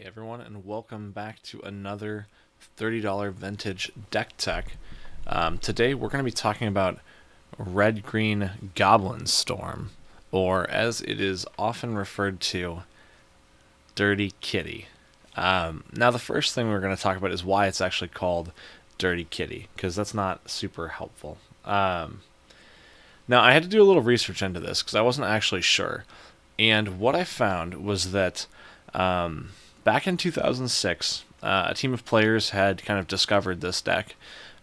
Hey everyone, and welcome back to another $30 vintage deck tech. Today we're going to be talking about red-green Goblin Storm, or as it is often referred to, Dirty Kitty. Now the first thing we're going to talk about is why it's actually called Dirty Kitty, because that's not super helpful. Now I had to do a little research into this because I wasn't actually sure, and what I found was that back in 2006, a team of players had kind of discovered this deck,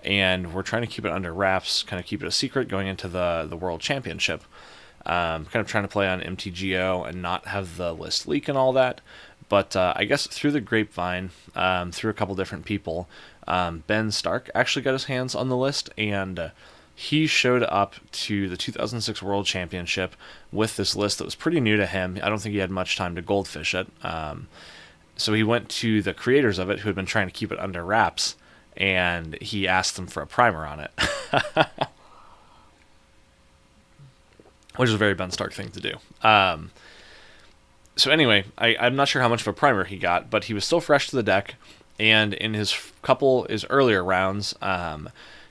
and were trying to keep it under wraps, kind of keep it a secret going into the World Championship. Kind of trying to play on MTGO and not have the list leak and all that. But I guess through the grapevine, through a couple different people, Ben Stark actually got his hands on the list, and he showed up to the 2006 World Championship with this list that was pretty new to him. I don't think he had much time to goldfish it. So he went to the creators of it, who had been trying to keep it under wraps, and he asked them for a primer on it. Which is a very Ben Stark thing to do. So anyway, I'm not sure how much of a primer he got, but he was still fresh to the deck, and in his earlier rounds,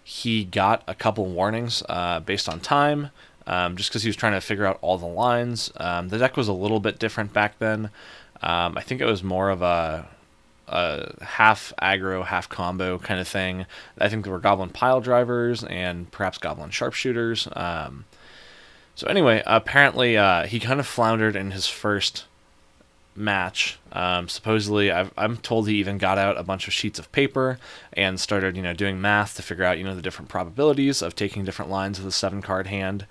he got a couple warnings based on time, just because he was trying to figure out all the lines. The deck was a little bit different back then. I think it was more of a half aggro, half combo kind of thing. I think there were Goblin Pile Drivers and perhaps Goblin Sharpshooters. So anyway, apparently he kind of floundered in his first match. Supposedly, I'm told he even got out a bunch of sheets of paper and started, doing math to figure out, the different probabilities of taking different lines of the 7-card hand.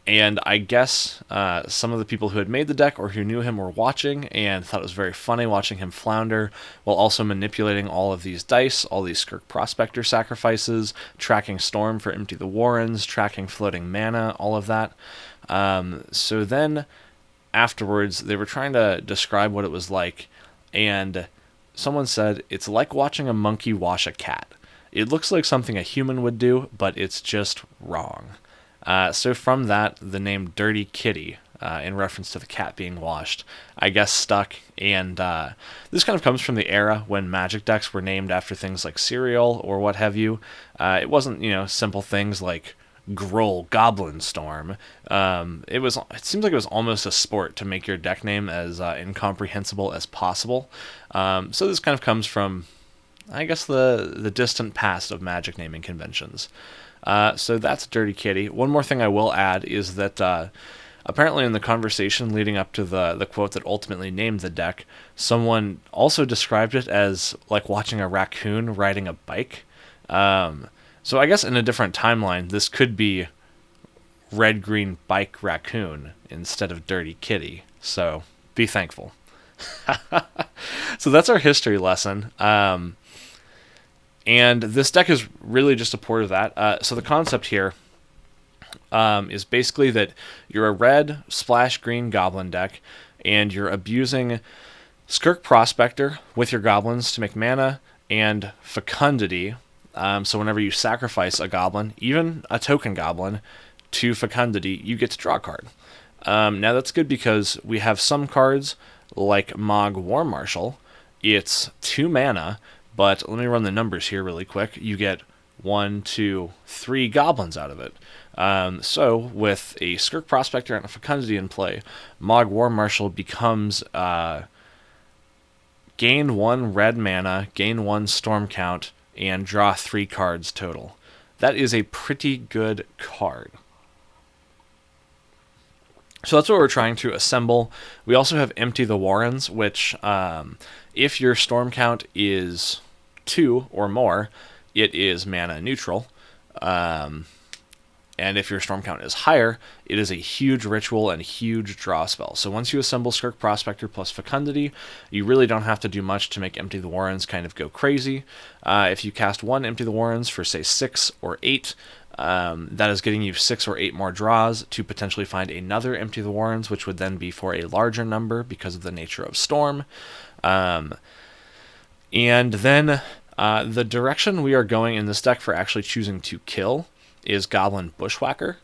And I guess some of the people who had made the deck or who knew him were watching and thought it was very funny watching him flounder while also manipulating all of these dice, all these Skirk Prospector sacrifices, tracking Storm for Empty the Warrens, tracking floating mana, all of that. So then afterwards, they were trying to describe what it was like, and someone said, it's like watching a monkey wash a cat. It looks like something a human would do, but it's just wrong. So from that, the name Dirty Kitty, in reference to the cat being washed, I guess stuck, and this kind of comes from the era when Magic decks were named after things like cereal or what have you. It wasn't, simple things like Groll Goblin Storm. It seems like it was almost a sport to make your deck name as incomprehensible as possible. So this kind of comes from, I guess, the distant past of Magic naming conventions. So that's Dirty Kitty. One more thing I will add is that apparently in the conversation leading up to the quote that ultimately named the deck, someone also described it as like watching a raccoon riding a bike. So I guess in a different timeline, this could be red-green bike raccoon instead of Dirty Kitty. So be thankful. So that's our history lesson. And this deck is really just a port of that. So the concept here is basically that you're a red splash green goblin deck, and you're abusing Skirk Prospector with your goblins to make mana, and Fecundity. So whenever you sacrifice a goblin, even a token goblin, to Fecundity, you get to draw a card. Now that's good because we have some cards like Mogg War Marshal. It's 2 mana, but let me run the numbers here really quick. You get 1, 2, 3 goblins out of it. So with a Skirk Prospector and a Fecundity in play, Mogg War Marshal becomes gain 1 red mana, gain 1 storm count, and draw 3 cards total. That is a pretty good card. So that's what we're trying to assemble. We also have Empty the Warrens, which if your storm count is 2 or more, it is mana neutral. And if your storm count is higher, it is a huge ritual and huge draw spell. So once you assemble Skirk Prospector plus Fecundity, you really don't have to do much to make Empty the Warrens kind of go crazy. If you cast 1 Empty the Warrens for, say, 6 or 8, that is getting you 6 or 8 more draws to potentially find another Empty the Warrens, which would then be for a larger number because of the nature of Storm. And then the direction we are going in this deck for actually choosing to kill is Goblin Bushwhacker.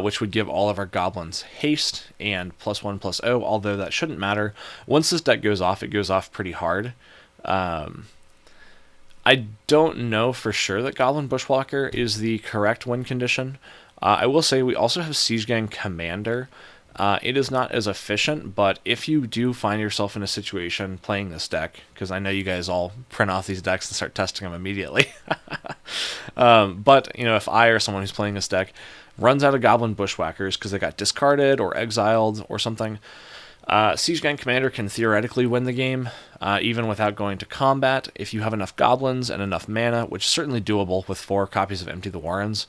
which would give all of our goblins haste and +1/+0, although that shouldn't matter. Once this deck goes off, it goes off pretty hard. I don't know for sure that Goblin Bushwalker is the correct win condition. I will say we also have Siege Gang Commander. It is not as efficient, but if you do find yourself in a situation playing this deck, because I know you guys all print off these decks and start testing them immediately. But, if I or someone who's playing this deck runs out of Goblin Bushwhackers because they got discarded or exiled or something, Siege Gang Commander can theoretically win the game, even without going to combat. If you have enough goblins and enough mana, which is certainly doable with 4 copies of Empty the Warrens,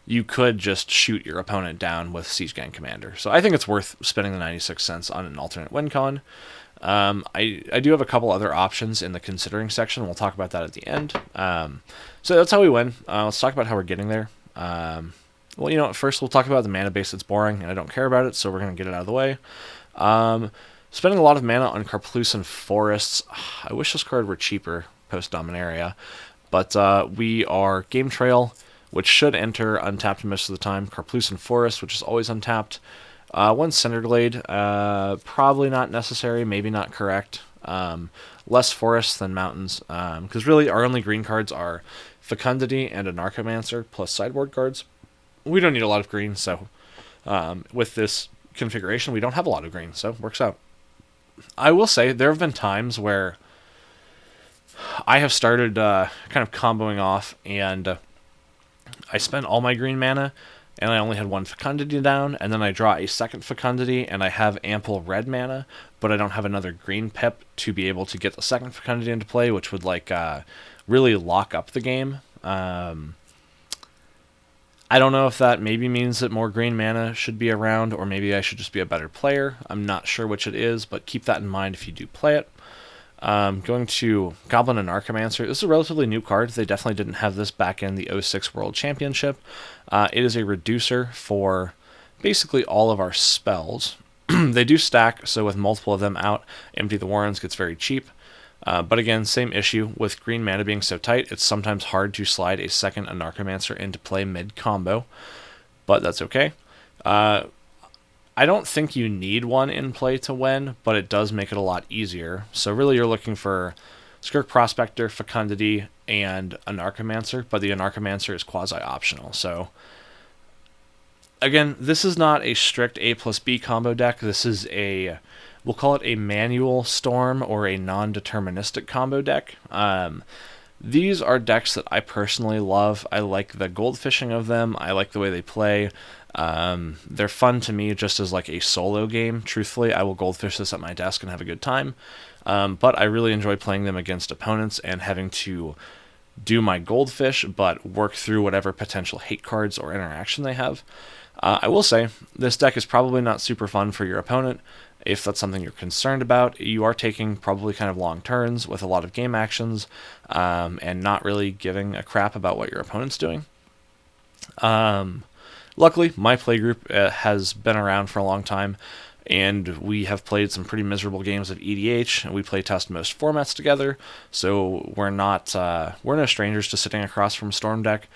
you could just shoot your opponent down with Siege Gang Commander. So I think it's worth spending the 96 cents on an alternate win con. I do have a couple other options in the considering section. We'll talk about that at the end. So that's how we win. Let's talk about how we're getting there. Well, first we'll talk about the mana base that's boring, and I don't care about it, so we're going to get it out of the way. Spending a lot of mana on Karplusan Forests. I wish this card were cheaper post-Dominaria, but we are Game Trail, which should enter untapped most of the time. Karplusan Forest, which is always untapped. 1 Cinderglade, probably not necessary, maybe not correct. Less forests than mountains, because really our only green cards are Fecundity and Anarchomancer plus sideboard cards. We don't need a lot of green, so with this configuration, we don't have a lot of green, so it works out. I will say there have been times where I have started kind of comboing off, and I spent all my green mana, and I only had 1 Fecundity down, and then I draw a second Fecundity, and I have ample red mana, but I don't have another green pip to be able to get the second Fecundity into play, which would really lock up the game. I don't know if that maybe means that more green mana should be around, or maybe I should just be a better player. I'm not sure which it is, but keep that in mind if you do play it. Going to Goblin and Archomancer. This is a relatively new card. They definitely didn't have this back in the 06 World Championship. It is a reducer for basically all of our spells. They do stack, so with multiple of them out, Empty the Warrens gets very cheap. But again, same issue. With green mana being so tight, it's sometimes hard to slide a second Anarchomancer into play mid-combo, but that's okay. I don't think you need one in play to win, but it does make it a lot easier. So really you're looking for Skirk Prospector, Fecundity, and Anarchomancer, but the Anarchomancer is quasi-optional. So again, this is not a strict A plus B combo deck. This is we'll call it a manual storm or a non-deterministic combo deck. These are decks that I personally love. I like the goldfishing of them. I like the way they play. They're fun to me just as like a solo game. Truthfully, I will goldfish this at my desk and have a good time. But I really enjoy playing them against opponents and having to do my goldfish, but work through whatever potential hate cards or interaction they have. I will say, this deck is probably not super fun for your opponent. If that's something you're concerned about, you are taking probably kind of long turns with a lot of game actions, and not really giving a crap about what your opponent's doing. Luckily, my playgroup has been around for a long time, and we have played some pretty miserable games of EDH, and we play test most formats together, so we're no strangers to sitting across from Storm deck,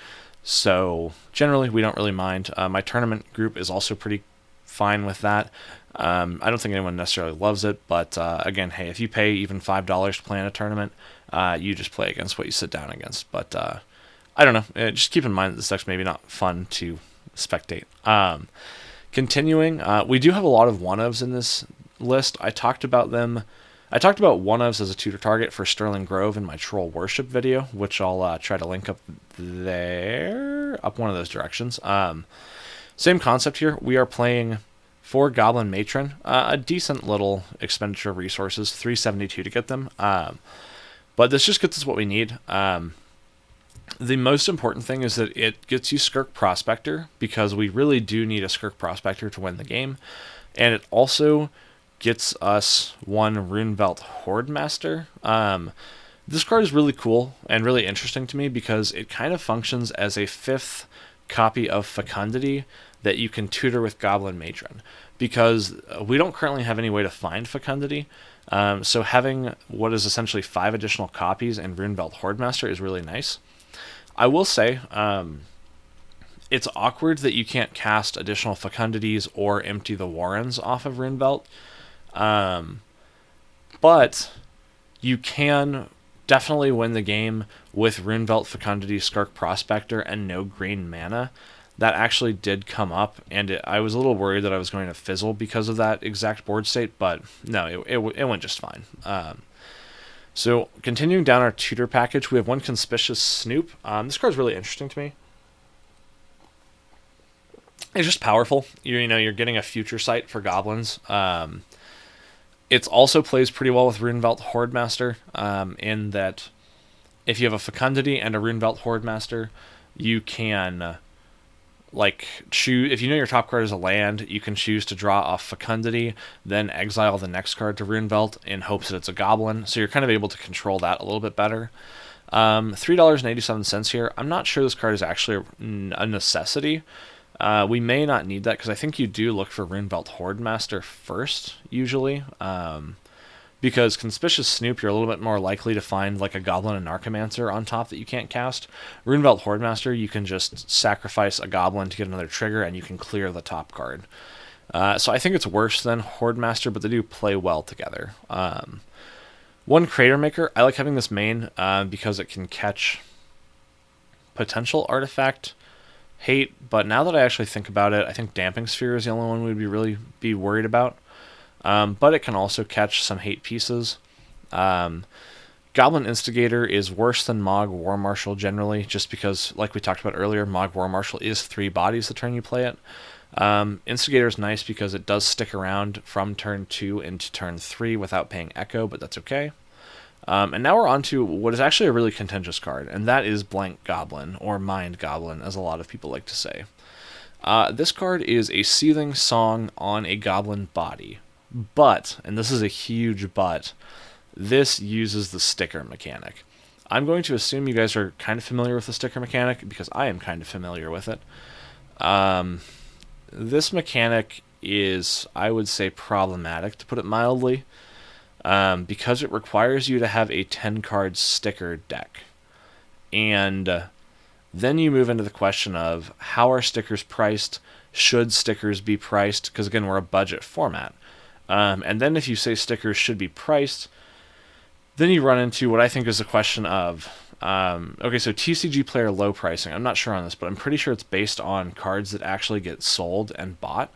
so generally we don't really mind. My tournament group is also pretty fine with that. I don't think anyone necessarily loves it, but again, hey, if you pay even $5 to play in a tournament, you just play against what you sit down against. But I don't know. Just keep in mind that this deck's maybe not fun to spectate. Continuing, we do have a lot of one-ofs in this list. I talked about one-ofs as a tutor target for Sterling Grove in my Troll Worship video, which I'll try to link up there, up one of those directions. Same concept here. We are playing for Goblin Matron, a decent little expenditure of resources, 372 to get them. But this just gets us what we need. The most important thing is that it gets you Skirk Prospector, because we really do need a Skirk Prospector to win the game. And it also gets us 1 Runebelt Hordemaster. This card is really cool and really interesting to me because it kind of functions as a 5th copy of Fecundity that you can tutor with Goblin Matron, because we don't currently have any way to find Fecundity. So having what is essentially 5 additional copies in Runebelt Hordemaster is really nice. I will say, It's awkward that you can't cast additional Fecundities or empty the Warrens off of Runebelt. But you can definitely win the game with Runebelt, Fecundity, Skirk Prospector, and no green mana. That actually did come up, and I was a little worried that I was going to fizzle because of that exact board state, but no, it went just fine. So continuing down our Tutor package, we have one Conspicuous Snoop. This card's really interesting to me. It's just powerful. You're getting a future sight for goblins. It also plays pretty well with Runebelt Hordemaster, in that if you have a Fecundity and a Runebelt Hordemaster, you can choose. If you know your top card is a land, you can choose to draw a Fecundity, then exile the next card to Runebelt in hopes that it's a goblin. So you're kind of able to control that a little bit better. $3.87 here. I'm not sure this card is actually a necessity. We may not need that because I think you do look for Runebelt Hordemaster first, usually. Because Conspicuous Snoop, you're a little bit more likely to find like a Goblin and Narcomancer on top that you can't cast. Runebelt Hordemaster, you can just sacrifice a Goblin to get another trigger and you can clear the top card. So I think it's worse than Hordemaster, but they do play well together. One Crater Maker, I like having this main because it can catch potential artifact hate, but now that I actually think about it, I think Damping Sphere is the only one we'd really be worried about. But it can also catch some hate pieces. Goblin Instigator is worse than Mogg War Marshal generally, just because, like we talked about earlier, Mogg War Marshal is 3 bodies the turn you play it. Instigator is nice because it does stick around from turn 2 into turn 3 without paying Echo, but that's okay. And now we're on to what is actually a really contentious card, and that is Blank Goblin, or Mind Goblin, as a lot of people like to say. This card is a Seething Song on a Goblin body. But, and this is a huge but, this uses the sticker mechanic. I'm going to assume you guys are kind of familiar with the sticker mechanic, because I am kind of familiar with it. This mechanic is, I would say, problematic, to put it mildly, because it requires you to have a 10-card sticker deck. And then you move into the question of, how are stickers priced? Should stickers be priced? Because, again, we're a budget format. And then if you say stickers should be priced, then you run into what I think is a question of, okay, so TCG player low pricing. I'm not sure on this, but I'm pretty sure it's based on cards that actually get sold and bought.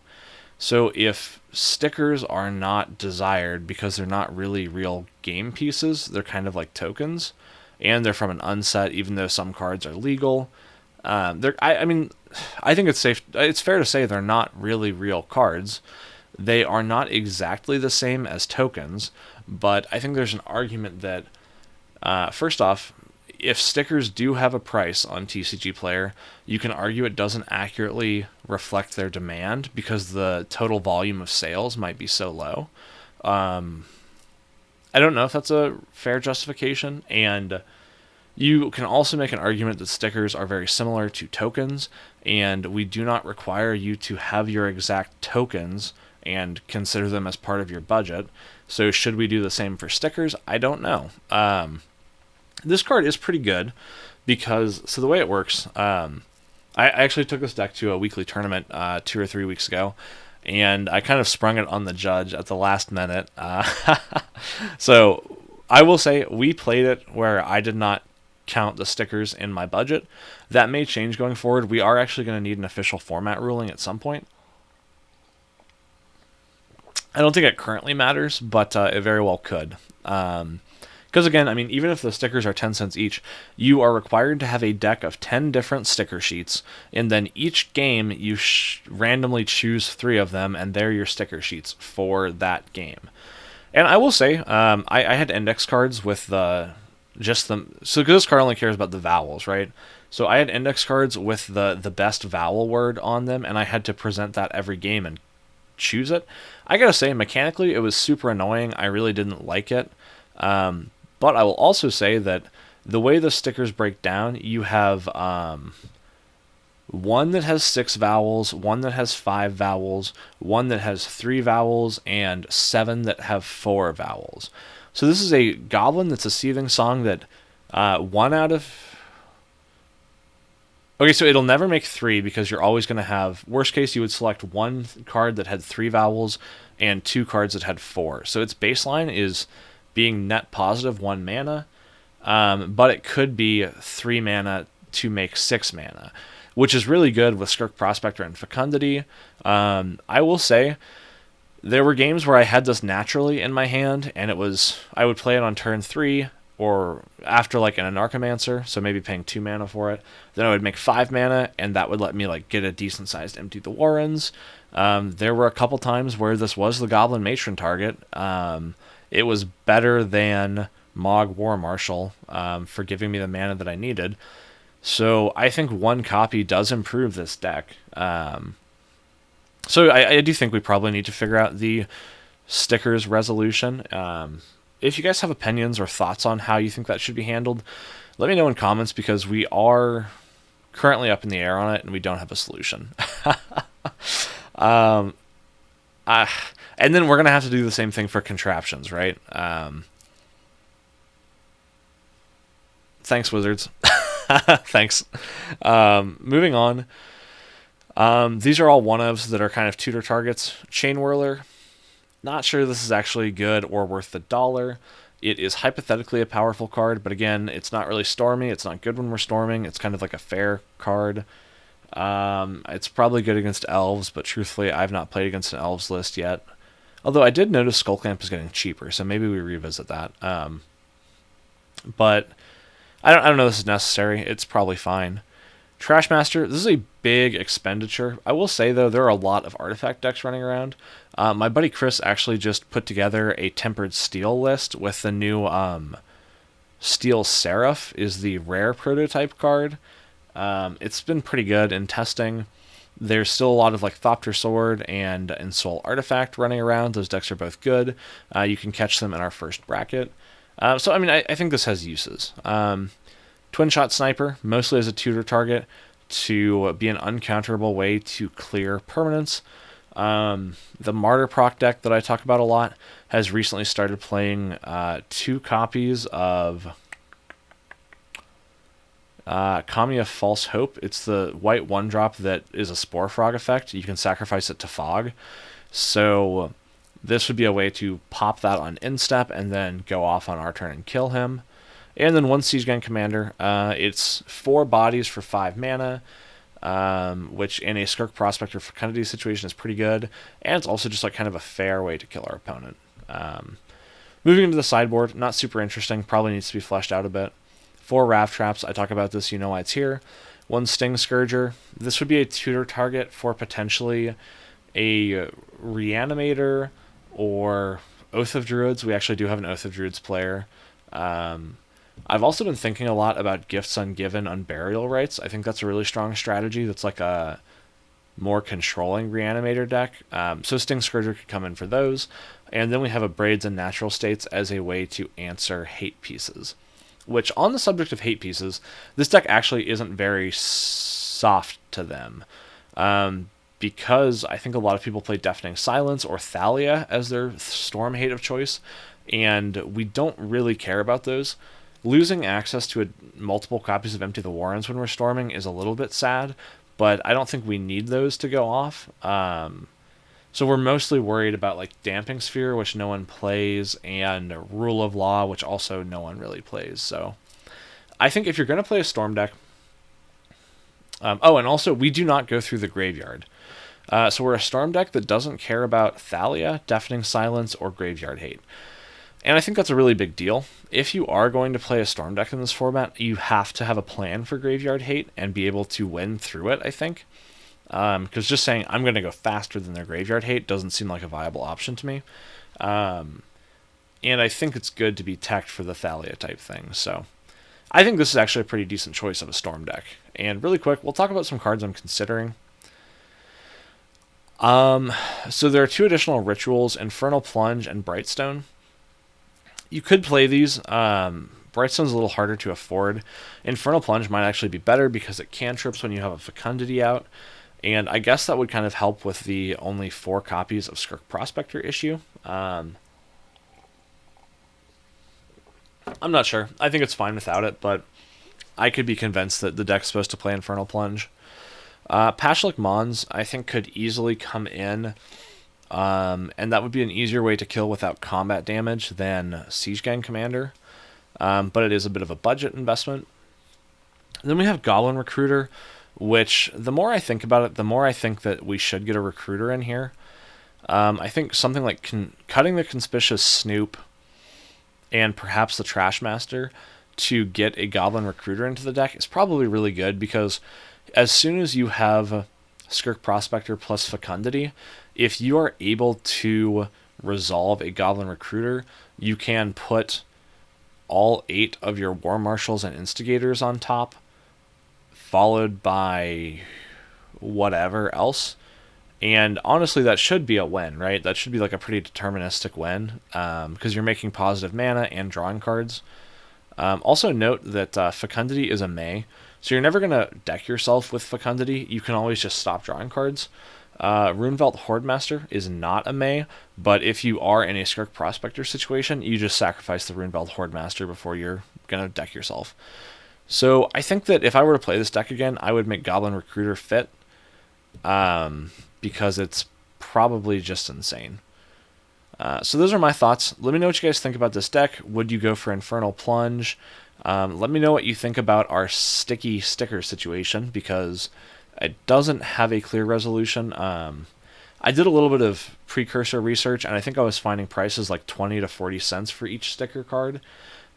So if stickers are not desired because they're not really real game pieces, they're kind of like tokens, and they're from an unset, even though some cards are legal. I think it's fair to say they're not really real cards. They are not exactly the same as tokens, but I think there's an argument that, first off, if stickers do have a price on TCG Player, you can argue it doesn't accurately reflect their demand because the total volume of sales might be so low. I don't know if that's a fair justification, and you can also make an argument that stickers are very similar to tokens, and we do not require you to have your exact tokens and consider them as part of your budget. So should we do the same for stickers? I don't know. This card is pretty good because, so the way it works, I actually took this deck to a weekly tournament 2 or 3 weeks ago, and I kind of sprung it on the judge at the last minute. So I will say we played it where I did not count the stickers in my budget. That may change going forward. We are actually going to need an official format ruling at some point. I don't think it currently matters, but it very well could. Because again, I mean, even if the stickers are 10 cents each, you are required to have a deck of 10 different sticker sheets, and then each game you randomly choose 3 of them, and they're your sticker sheets for that game. And I will say, I had index cards with so because this card only cares about the vowels, right? So I had index cards with the best vowel word on them, and I had to present that every game and choose it. I gotta say, mechanically, it was super annoying. I really didn't like it. But I will also say that the way the stickers break down, you have one that has 6 vowels, one that has 5 vowels, one that has 3 vowels, and 7 that have 4 vowels. So this is a goblin that's a seething song that 1 out of... Okay, so it'll never make 3 because you're always going to have, worst case, you would select 1 card that had 3 vowels and 2 cards that had 4. So its baseline is being net positive 1 mana, but it could be 3 mana to make 6 mana, which is really good with Skirk Prospector and Fecundity. I will say, there were games where I had this naturally in my hand, and I would play it on turn 3, or after like an Anarchomancer, so maybe paying 2 mana for it. Then I would make 5 mana, and that would let me like get a decent sized Empty the Warrens. There were a couple times where this was the Goblin Matron target. It was better than Mog War Marshal for giving me the mana that I needed. So I think 1 copy does improve this deck. So I do think we probably need to figure out the stickers resolution. If you guys have opinions or thoughts on how you think that should be handled, let me know in comments, because we are currently up in the air on it and we don't have a solution. And then we're going to have to do the same thing for contraptions, right? Thanks, Wizards. Thanks. Moving on. These are all one-ofs that are kind of tutor targets. Chain Whirler. Not sure this is actually good or worth the $1. It is hypothetically a powerful card, but again, it's not really stormy. It's not good when we're storming. It's kind of like a fair card. It's probably good against elves, but truthfully, I've not played against an elves list yet. Although I did notice Skullclamp is getting cheaper, so maybe we revisit that. But I don't know if this is necessary. It's probably fine. Trashmaster, this is a big expenditure. I will say, though, there are a lot of artifact decks running around. My buddy Chris actually just put together a Tempered Steel list with the new Steel Seraph is the rare prototype card. It's been pretty good in testing. There's still a lot of like Thopter Sword and Ensoul Artifact running around. Those decks are both good. You can catch them in our first bracket. So, I mean, I think this has uses. Twin Shot Sniper, mostly as a tutor target to be an uncounterable way to clear permanents. The Martyr proc deck that I talk about a lot has recently started playing 2 copies of Kamiya False Hope. It's the white 1-drop that is a Spore Frog effect. You can sacrifice it to Fog. So this would be a way to pop that on instep and then go off on our turn and kill him. And then 1 Siege Gun Commander. It's 4 bodies for 5 mana, which in a Skirk Prospector Fecundity situation is pretty good. And it's also just like kind of a fair way to kill our opponent. Moving into the sideboard, not super interesting. Probably needs to be fleshed out a bit. 4 Rav Traps. I talk about this, you know why it's here. 1 Sting Scourger. This would be a tutor target for potentially a Reanimator or Oath of Druids. We actually do have an Oath of Druids player. I've also been thinking a lot about Gifts Ungiven on Burial Rites. I think that's a really strong strategy. That's like a more controlling Reanimator deck. So Sting Scourger could come in for those. And then we have a Braids and Natural States as a way to answer hate pieces. Which, on the subject of hate pieces, this deck actually isn't very soft to them. Because I think a lot of people play Deafening Silence or Thalia as their storm hate of choice. And we don't really care about those. Losing access to multiple copies of Empty the Warrens when we're storming is a little bit sad, but I don't think we need those to go off. So we're mostly worried about like Damping Sphere, which no one plays, and Rule of Law, which also no one really plays. So I think if you're going to play a storm deck... and also, we do not go through the graveyard. So we're a storm deck that doesn't care about Thalia, Deafening Silence, or Graveyard Hate. And I think that's a really big deal. If you are going to play a storm deck in this format, you have to have a plan for Graveyard Hate and be able to win through it, I think. Because just saying, I'm going to go faster than their Graveyard Hate doesn't seem like a viable option to me. And I think it's good to be teched for the Thalia type thing. So I think this is actually a pretty decent choice of a storm deck. And really quick, we'll talk about some cards I'm considering. So there are 2 additional rituals, Infernal Plunge and Brightstone. You could play these. Brightstone's a little harder to afford. Infernal Plunge might actually be better because it cantrips when you have a Fecundity out. And I guess that would kind of help with the only 4 copies of Skirk Prospector issue. I'm not sure. I think it's fine without it, but I could be convinced that the deck's supposed to play Infernal Plunge. Pashlik Mons, I think, could easily come in, and that would be an easier way to kill without combat damage than Siege Gang Commander, but it is a bit of a budget investment. Then we have Goblin Recruiter, which the more I think about it, the more I think that we should get a Recruiter in here. I think something like cutting the Conspicuous Snoop and perhaps the Trashmaster to get a Goblin Recruiter into the deck is probably really good, because as soon as you have Skirk Prospector plus Fecundity, if you are able to resolve a Goblin Recruiter, you can put all 8 of your War Marshals and Instigators on top, followed by whatever else. And honestly, that should be a win, right? That should be like a pretty deterministic win, because you're making positive mana and drawing cards. Also note that Fecundity is a May, so you're never going to deck yourself with Fecundity. You can always just stop drawing cards. Runevelt Hordemaster is not a May, but if you are in a Skirk Prospector situation, you just sacrifice the Runevelt Hordemaster before you're going to deck yourself. So I think that if I were to play this deck again, I would make Goblin Recruiter fit, because it's probably just insane. So those are my thoughts. Let me know what you guys think about this deck. Would you go for Infernal Plunge? Let me know what you think about our sticky sticker situation, because it doesn't have a clear resolution. I did a little bit of precursor research, and I think I was finding prices like 20 to 40 cents for each sticker card.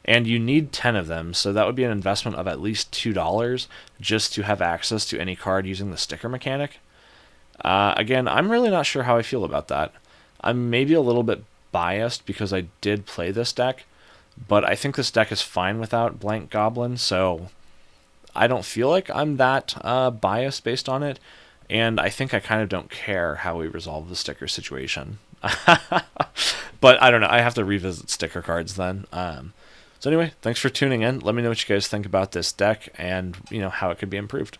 And you need 10 of them, so that would be an investment of at least $2 just to have access to any card using the sticker mechanic. Again, I'm really not sure how I feel about that. I'm maybe a little bit biased because I did play this deck, but I think this deck is fine without Blank Goblin, so I don't feel like I'm that biased based on it, and I think I kind of don't care how we resolve the sticker situation. But I don't know, I have to revisit sticker cards then. So anyway, thanks for tuning in. Let me know what you guys think about this deck and, how it could be improved.